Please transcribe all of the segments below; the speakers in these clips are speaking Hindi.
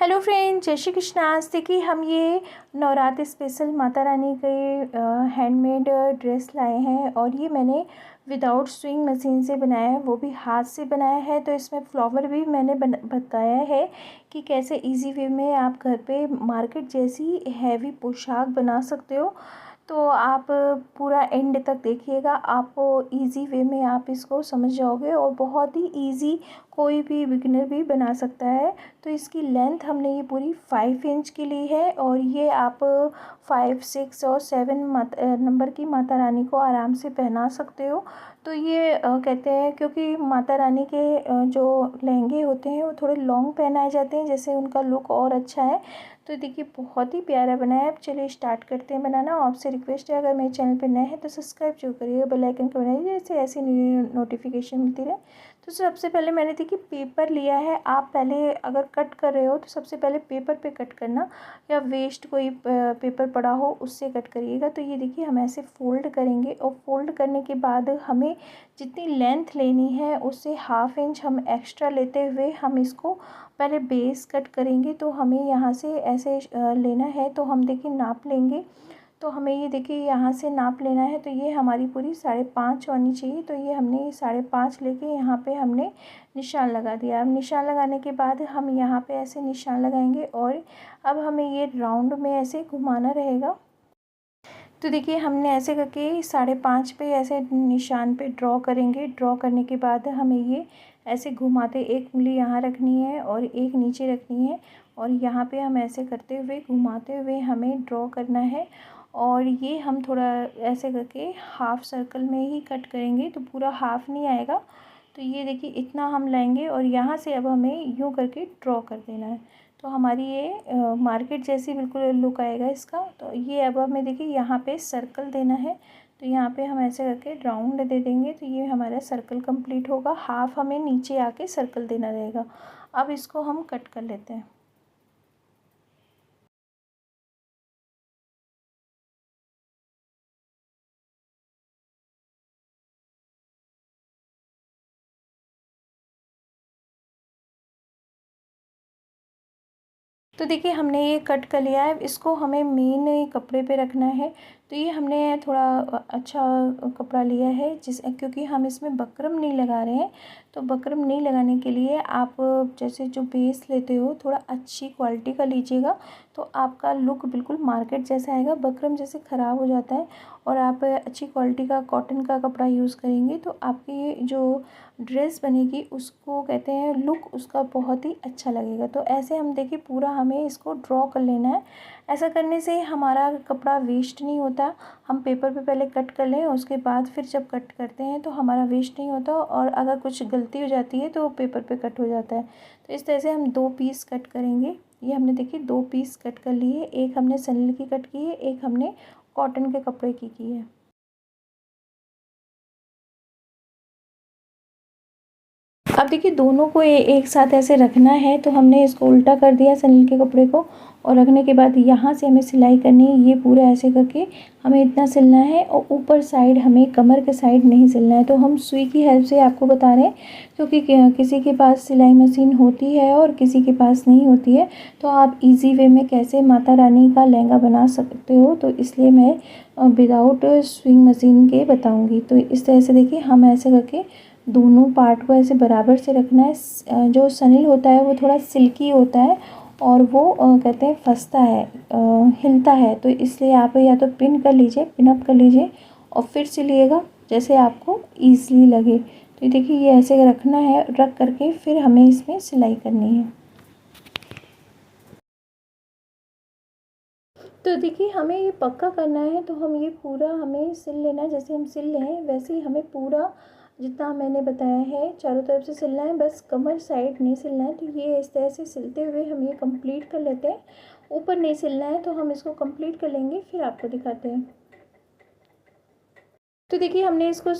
हेलो फ्रेंड, जय श्री कृष्ण। आज देखिए हम ये नवरात्रि स्पेशल माता रानी के हैंडमेड ड्रेस लाए हैं और ये मैंने विदाउट स्विंग मशीन से बनाया है, वो भी हाथ से बनाया है। तो इसमें फ्लावर भी मैंने बताया है कि कैसे इजी वे में आप घर पे मार्केट जैसी हैवी पोशाक बना सकते हो। तो आप पूरा एंड तक देखिएगा, आपको इजी वे में आप इसको समझ जाओगे और बहुत ही इजी कोई भी बिगिनर भी बना सकता है। तो इसकी लेंथ हमने ये पूरी 5 इंच की ली है और ये आप 5, 6 और 7 नंबर की माता रानी को आराम से पहना सकते हो। तो ये कहते हैं क्योंकि माता रानी के जो लहंगे होते हैं वो थोड़े लॉन्ग पहनाए जाते हैं, जैसे उनका लुक और अच्छा है। तो देखिए बहुत ही प्यारा बना है। अब चलिए स्टार्ट करते हैं बनाना। आपसे रिक्वेस्ट है, अगर मेरे चैनल पर नए हैं तो सब्सक्राइब जरूर करिएगा, बेल आइकन को बनाइए जैसे ऐसी नोटिफिकेशन मिलती रहे। तो सबसे पहले मैंने देखिए पेपर लिया है। आप पहले अगर कट कर रहे हो तो सबसे पहले पेपर पे कट करना, या वेस्ट कोई पेपर पड़ा हो उससे कट करिएगा। तो ये देखिए हम ऐसे फोल्ड करेंगे और फोल्ड करने के बाद हमें जितनी लेंथ लेनी है उससे 1/2 इंच हम एक्स्ट्रा लेते हुए हम इसको पहले बेस कट करेंगे। तो हमें यहाँ से ऐसे लेना है, तो हम देखिए नाप लेंगे। तो हमें ये देखिए यहाँ से नाप लेना है, तो ये हमारी पूरी 5.5 होनी चाहिए। तो ये हमने 5.5 लेके यहाँ पे हमने निशान लगा दिया। अब निशान लगाने के बाद हम यहाँ पे ऐसे निशान लगाएंगे और अब हमें ये राउंड में ऐसे घुमाना रहेगा। तो देखिए हमने ऐसे करके 5.5 पे ऐसे निशान पे ड्रॉ करेंगे। ड्रॉ करने के बाद हमें ये ऐसे घुमाते, एक उंगली यहाँ रखनी है और एक नीचे रखनी है और यहाँ पे हम ऐसे करते हुए घुमाते हुए हमें ड्रॉ करना है। और ये हम थोड़ा ऐसे करके हाफ सर्कल में ही कट करेंगे, तो पूरा हाफ नहीं आएगा। तो ये देखिए इतना हम लेंगे और यहाँ से अब हमें यूँ करके ड्रॉ कर देना है। तो हमारी ये मार्केट जैसी बिल्कुल लुक आएगा इसका। तो ये अब हमें देखिए यहाँ पे सर्कल देना है, तो यहाँ पे हम ऐसे करके राउंड दे देंगे। तो ये हमारा सर्कल कंप्लीट होगा। हाफ हमें नीचे आके सर्कल देना रहेगा। अब इसको हम कट कर लेते हैं। तो देखिए हमने ये कट कर लिया है। इसको हमें मेन कपड़े पे रखना है। तो ये हमने थोड़ा अच्छा कपड़ा लिया है क्योंकि हम इसमें बकरम नहीं लगा रहे हैं। तो बकरम नहीं लगाने के लिए आप जैसे जो बेस लेते हो थोड़ा अच्छी क्वालिटी का लीजिएगा, तो आपका लुक बिल्कुल मार्केट जैसा आएगा। बकरम जैसे ख़राब हो जाता है और आप अच्छी क्वालिटी का कॉटन का कपड़ा यूज़ करेंगे तो आपकी ये जो ड्रेस बनेगी उसको कहते हैं लुक उसका बहुत ही अच्छा लगेगा। तो ऐसे हम देखिए पूरा हमें इसको ड्रॉ कर लेना है। ऐसा करने से हमारा कपड़ा वेस्ट नहीं होता। हम पेपर पे पहले कट कर लें, उसके बाद फिर जब कट करते हैं तो हमारा वेस्ट नहीं होता और अगर कुछ गलती हो जाती है तो पेपर पे कट हो जाता है। तो इस तरह से हम 2 पीस कट करेंगे। ये हमने देखिए 2 पीस कट कर लिए। एक हमने सनल की कट की है, एक हमने कॉटन के कपड़े की है। अब देखिए दोनों को एक साथ ऐसे रखना है, तो हमने इसको उल्टा कर दिया सनल के कपड़े को और रखने के बाद यहाँ से हमें सिलाई करनी है। ये पूरा ऐसे करके हमें इतना सिलना है और ऊपर साइड हमें कमर के साइड नहीं सिलना है। तो हम सुई की हेल्प से आपको बता रहे हैं क्योंकि किसी के पास सिलाई मशीन होती है और किसी के पास नहीं होती है। तो आप इजी वे में कैसे माता रानी का लहंगा बना सकते हो, तो इसलिए मैं विदाउट स्विंग मशीन के बताऊँगी। तो इस तरह से देखिए हम ऐसे करके दोनों पार्ट को ऐसे बराबर से रखना है। जो सनील होता है वो थोड़ा सिल्की होता है और वो कहते हैं फंसता है, हिलता है। तो इसलिए आप या तो पिन कर लीजिए, पिन अप कर लीजिए और फिर सिलिएगा जैसे आपको ईज़िली लगे। तो ये देखिए ये ऐसे रखना है, रख करके फिर हमें इसमें सिलाई करनी है। तो देखिए हमें ये पक्का करना है, तो हम ये पूरा हमें सिल लेना है। जैसे हम सिल रहे हैं वैसे ही हमें पूरा जितना मैंने बताया है चारों तरफ से सिलना है, बस कमर साइड नहीं सिलना है। तो ये इस तरह से सिलते हुए हम ये कंप्लीट कर लेते हैं। ऊपर नहीं सिलना है, तो हम इसको कंप्लीट कर लेंगे फिर आपको दिखाते हैं। तो देखिए हमने इसको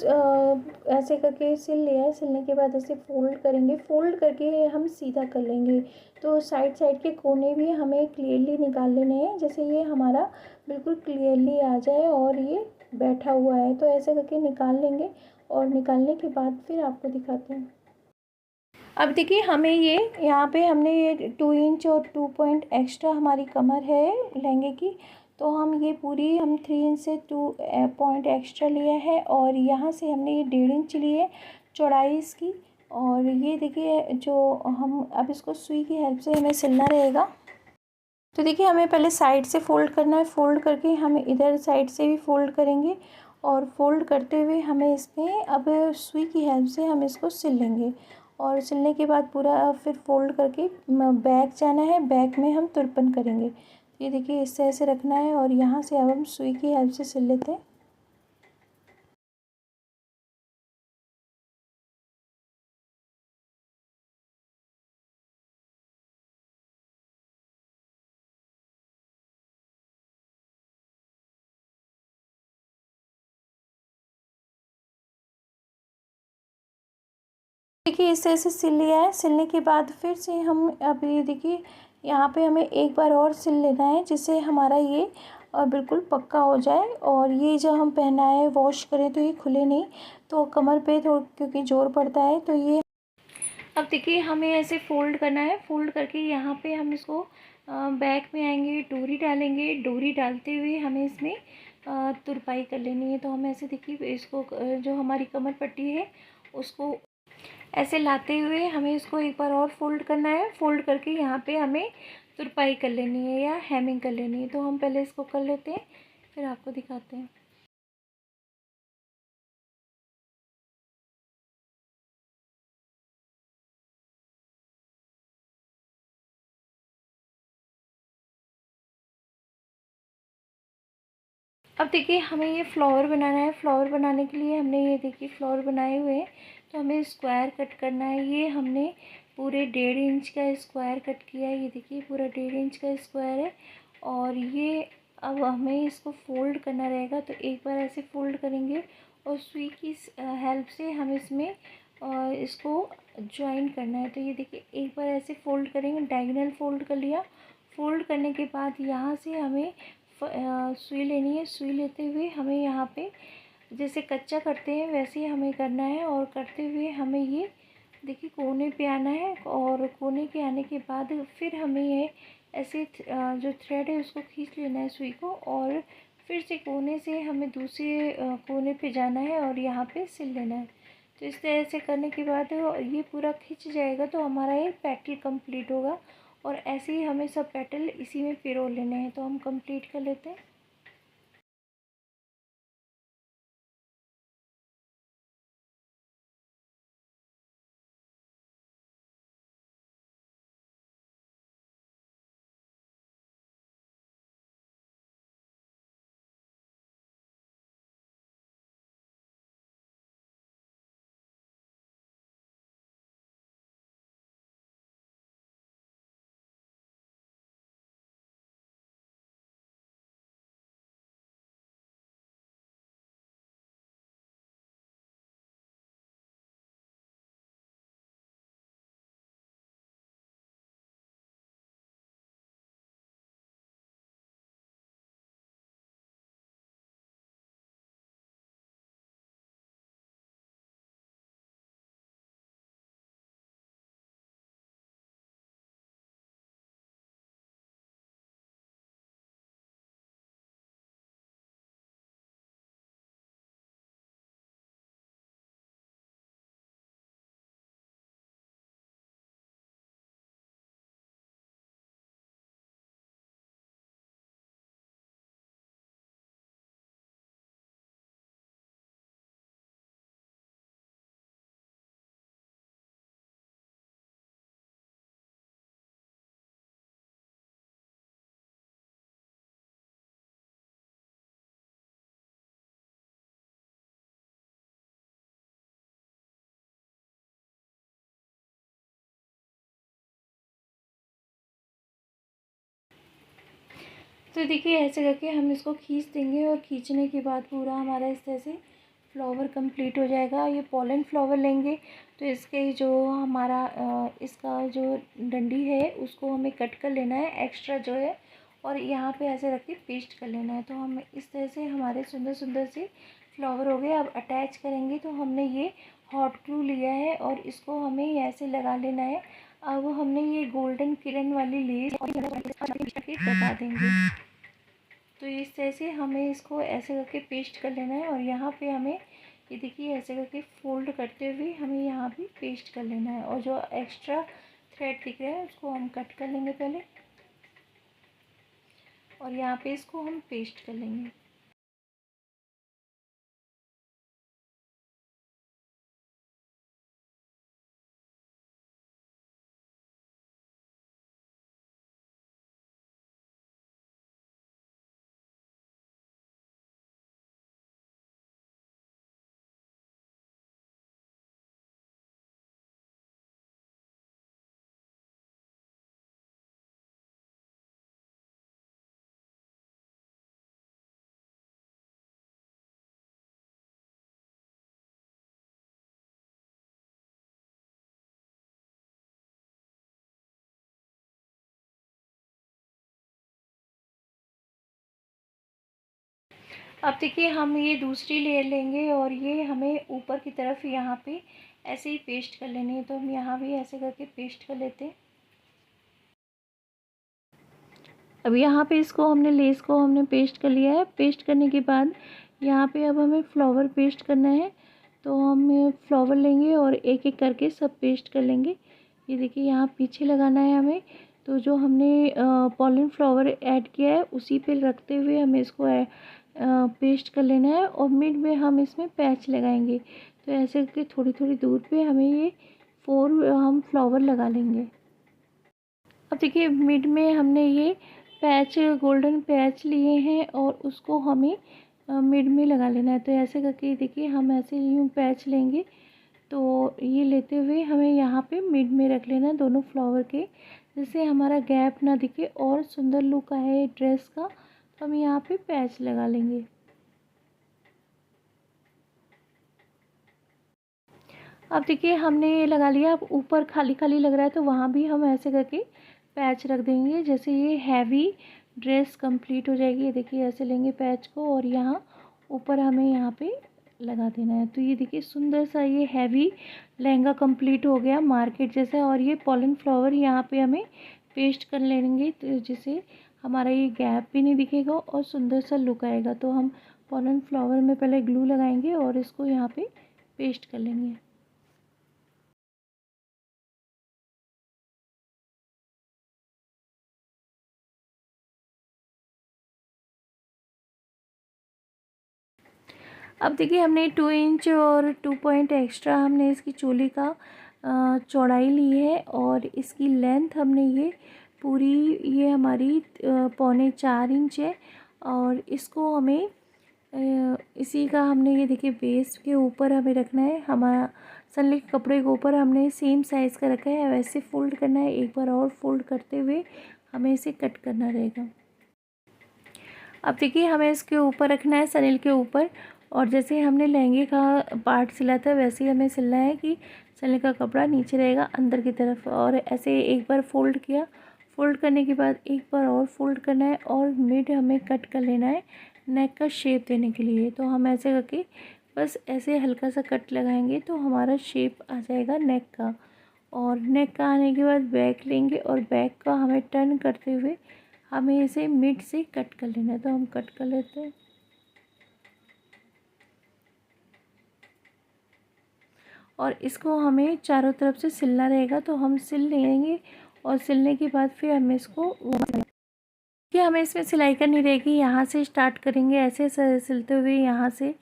ऐसे करके सिल लिया है। सिलने के बाद ऐसे फोल्ड करेंगे, फोल्ड करके हम सीधा कर लेंगे। तो साइड साइड के कोने भी हमें क्लियरली निकाल लेने हैं, जैसे ये हमारा बिल्कुल क्लियरली आ जाए और ये बैठा हुआ है। तो ऐसे करके निकाल लेंगे और निकालने के बाद फिर आपको दिखाते हैं। अब देखिए हमें ये यहाँ पे हमने ये 2 इंच और 2 पॉइंट एक्स्ट्रा हमारी कमर है लहंगे की, तो हम ये पूरी हम 3 इंच से 2 पॉइंट एक्स्ट्रा लिया है और यहाँ से हमने ये 1.5 इंच लिए चौड़ाई इसकी। और ये देखिए जो हम अब इसको सुई की हेल्प से हमें सिलना रहेगा। तो देखिए हमें पहले साइड से फ़ोल्ड करना है, फ़ोल्ड करके हम इधर साइड से भी फ़ोल्ड करेंगे और फ़ोल्ड करते हुए हमें इसमें अब सुई की हेल्प से हम इसको सिल लेंगे। और सिलने के बाद पूरा फिर फ़ोल्ड करके बैक जाना है, बैक में हम तुरपन करेंगे। ये देखिए इस तरह से रखना है और यहाँ से अब हम सुई की हेल्प से सिल लेते हैं। देखिए इस तरह से सिल लिया है। सिलने के बाद फिर से हम अब ये देखिए यहाँ पे हमें एक बार और सिल लेना है, जिससे हमारा ये बिल्कुल पक्का हो जाए। और ये जब हम पहनाए वॉश करें तो ये खुले नहीं, तो कमर पे थोड़ा क्योंकि ज़ोर पड़ता है तो ये। अब देखिए हमें ऐसे फ़ोल्ड करना है, फ़ोल्ड करके यहाँ पे हम इसको बैक में आएंगे, डोरी डालेंगे। डोरी डालते हुए हमें इसमें तुरपाई कर लेनी है। तो हम ऐसे देखिए इसको जो हमारी कमर पट्टी है उसको ऐसे लाते हुए हमें इसको एक बार और फ़ोल्ड करना है। फ़ोल्ड करके यहाँ पे हमें तुरपाई कर लेनी है या हेमिंग कर लेनी है। तो हम पहले इसको कर लेते हैं, फिर आपको दिखाते हैं। अब देखिए हमें ये फ्लावर बनाना है। फ्लावर बनाने के लिए हमने ये देखिए फ्लावर बनाए हुए हैं, तो हमें स्क्वायर कट करना है। ये हमने पूरे 1.5 इंच का स्क्वायर कट किया है। ये देखिए पूरा 1.5 इंच का स्क्वायर है। और ये अब हमें इसको फ़ोल्ड करना रहेगा। तो एक बार ऐसे फ़ोल्ड करेंगे और सुई की हेल्प से हम इसमें इसको जॉइन करना है। तो ये देखिए एक बार ऐसे फ़ोल्ड करेंगे, डायगोनल फ़ोल्ड कर लिया। फ़ोल्ड करने के बाद यहाँ से हमें सुई लेनी है। सुई लेते हुए हमें यहाँ पे जैसे कच्चा करते हैं वैसे ही हमें करना है। और करते हुए हमें ये देखिए कोने पे आना है। और कोने के आने के बाद फिर हमें ये ऐसे जो थ्रेड है उसको खींच लेना है सुई को। और फिर से कोने से हमें दूसरे कोने पे जाना है और यहाँ पे सिल लेना है। तो इस तरह से करने के बाद ये पूरा खिंच जाएगा तो हमारा ये पेटल कंप्लीट होगा। और ऐसे ही हमें सब पेटल इसी में पिरो लेने हैं। तो हम कंप्लीट कर लेते हैं। तो देखिए ऐसे करके हम इसको खींच देंगे और खींचने के बाद पूरा हमारा इस तरह से फ्लावर कंप्लीट हो जाएगा। ये पोलन फ्लावर लेंगे तो इसके जो हमारा इसका जो डंडी है उसको हमें कट कर लेना है एक्स्ट्रा जो है। और यहाँ पे ऐसे रख के पेस्ट कर लेना है। तो हम इस तरह से हमारे सुंदर सुंदर से फ्लावर हो गए। अब अटैच करेंगे तो हमने ये हॉट ग्लू लिया है और इसको हमें ऐसे लगा लेना है। अब हमने ये गोल्डन किरण वाली लेस के दबा देंगे। तो इस तरह से हमें इसको ऐसे करके पेस्ट कर लेना है और यहाँ पे हमें ये देखिए ऐसे करके फोल्ड करते हुए हमें यहाँ भी पेस्ट कर लेना है। और जो एक्स्ट्रा थ्रेड दिख रहा है उसको हम कट कर लेंगे पहले और यहाँ पे इसको हम पेस्ट कर लेंगे। अब देखिए हम ये दूसरी लेयर लेंगे और ये हमें ऊपर की तरफ यहाँ पे ऐसे ही पेस्ट कर लेनी है। तो हम यहाँ भी ऐसे करके पेस्ट कर लेते हैं। अब यहाँ पे इसको हमने लेस को हमने पेस्ट कर लिया है। पेस्ट करने के बाद यहाँ पे अब हमें फ्लावर पेस्ट करना है। तो हम फ्लावर लेंगे और एक एक करके सब पेस्ट कर लेंगे। ये देखिए यहाँ पीछे लगाना है हमें। तो जो हमने पॉलिन फ्लावर ऐड किया है उसी पे रखते हुए हमें इसको पेस्ट कर लेना है और मिड में हम इसमें पैच लगाएंगे। तो ऐसे करके थोड़ी थोड़ी दूर पे हमें ये 4 हम फ्लावर लगा लेंगे। अब देखिए मिड में हमने ये पैच गोल्डन पैच लिए हैं और उसको हमें मिड में लगा लेना है। तो ऐसे करके देखिए हम ऐसे यूँ पैच लेंगे। तो ये लेते हुए हमें यहाँ पे मिड में रख लेना है दोनों फ्लावर के, जिससे हमारा गैप ना दिखे और सुंदर लुक आए ड्रेस का। तो हम यहाँ पे पैच लगा लेंगे। अब देखिए हमने ये लगा लिया। अब ऊपर खाली खाली लग रहा है तो वहाँ भी हम ऐसे करके पैच रख देंगे। जैसे ये हैवी ड्रेस कंप्लीट हो जाएगी। ये देखिए ऐसे लेंगे पैच को और यहाँ ऊपर हमें यहाँ पे लगा देना है। तो ये देखिए सुंदर सा ये हैवी लहंगा कंप्लीट हो गया मार्केट जैसा। और ये पॉलिन फ्लावर यहाँ पे हमें पेस्ट कर लेंगे तो जिससे हमारा ये गैप भी नहीं दिखेगा और सुंदर सा लुक आएगा। तो हम पॉलिन फ्लावर में पहले ग्लू लगाएंगे और इसको यहाँ पे पेस्ट कर लेंगे। अब देखिए हमने 2 इंच और 2 पॉइंट एक्स्ट्रा हमने इसकी चोली का चौड़ाई ली है और इसकी लेंथ हमने ये पूरी ये हमारी 3.25 इंच है। और इसको हमें इसी का हमने ये देखिए बेस के ऊपर हमें रखना है। हमारा सनली के कपड़े के ऊपर हमने सेम साइज़ का रखा है। वैसे फोल्ड करना है। एक बार और फोल्ड करते हुए हमें इसे कट करना रहेगा। अब देखिए हमें इसके ऊपर रखना है सनील के ऊपर। और जैसे हमने लहंगे का पार्ट सिला था वैसे ही हमें सिलना है कि सनील का कपड़ा नीचे रहेगा अंदर की तरफ। और ऐसे एक बार फोल्ड किया। फोल्ड करने के बाद एक बार और फोल्ड करना है और मिड हमें कट कर लेना है नेक का शेप देने के लिए। तो हम ऐसे करके बस ऐसे हल्का सा कट लगाएंगे तो हमारा शेप आ जाएगा नेक का। और नेक का आने के बाद बैक लेंगे और बैक का हमें टर्न करते हुए हमें इसे मिड से कट कर लेना है। तो हम कट कर लेते हैं। और इसको हमें चारों तरफ से सिलना रहेगा। तो हम सिल लेंगे और सिलने के बाद फिर हमें इसको कि हमें इसमें सिलाई करनी रहेगी। यहाँ से स्टार्ट करेंगे ऐसे सिलते हुए यहाँ से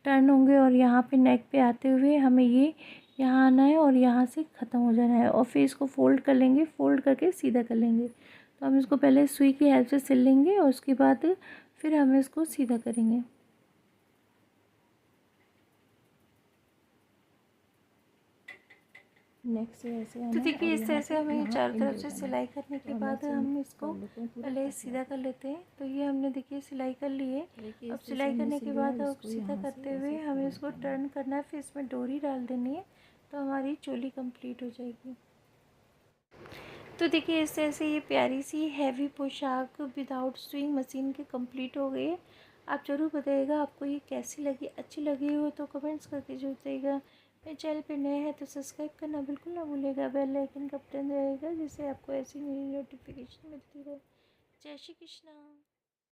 टर्न होंगे और यहाँ पे नेक पे आते हुए हमें ये यहाँ आना है और यहाँ से ख़त्म हो जाना है। और फिर इसको फोल्ड कर लेंगे। फोल्ड करके सीधा कर लेंगे। तो हम इसको पहले सुई की हेल्प से सिल लेंगे और उसके बाद फिर हम इसको सीधा करेंगे। नेक्स्ट से ऐसे आना तो है देखिए और इस तरह यहाँ से से हमें यहाँ चारों एंड तरफ हो से जाना है। सिलाई करने के तो हम बाद ऐसे हम इसको कर लेते हैं पूरा पहले ऐसे। सीधा कर लेते हैं। तो ये हमने देखिए सिलाई कर ली है। देखिए अब इस तरह से सिलाई हमने करने सिल के लिया। बाद अब अब इसको सीधा यहाँ से करते हुए ऐसे हमें फोल्ड इसको करना है। टर्न करना है। फिर इसमें डोरी डाल देनी है तो हमारी चोली कंप्लीट हो जाएगी। तो देखिए इस तरह से ये प्यारी सी हैवी पोशाक विदाउट सुइंग मशीन के कंप्लीट हो गई है। आप ज़रूर बताइएगा आपको ये कैसी लगी। अच्छी लगी हो तो कमेंट्स करके जरूर बताइएगा। मेरे चैनल पे नए हैं तो सब्सक्राइब करना बिल्कुल ना भूलिएगा, बेल आइकन का बटन रहेगा जिससे आपको ऐसी नई नोटिफिकेशन मिलती रहे। जय श्री कृष्णा।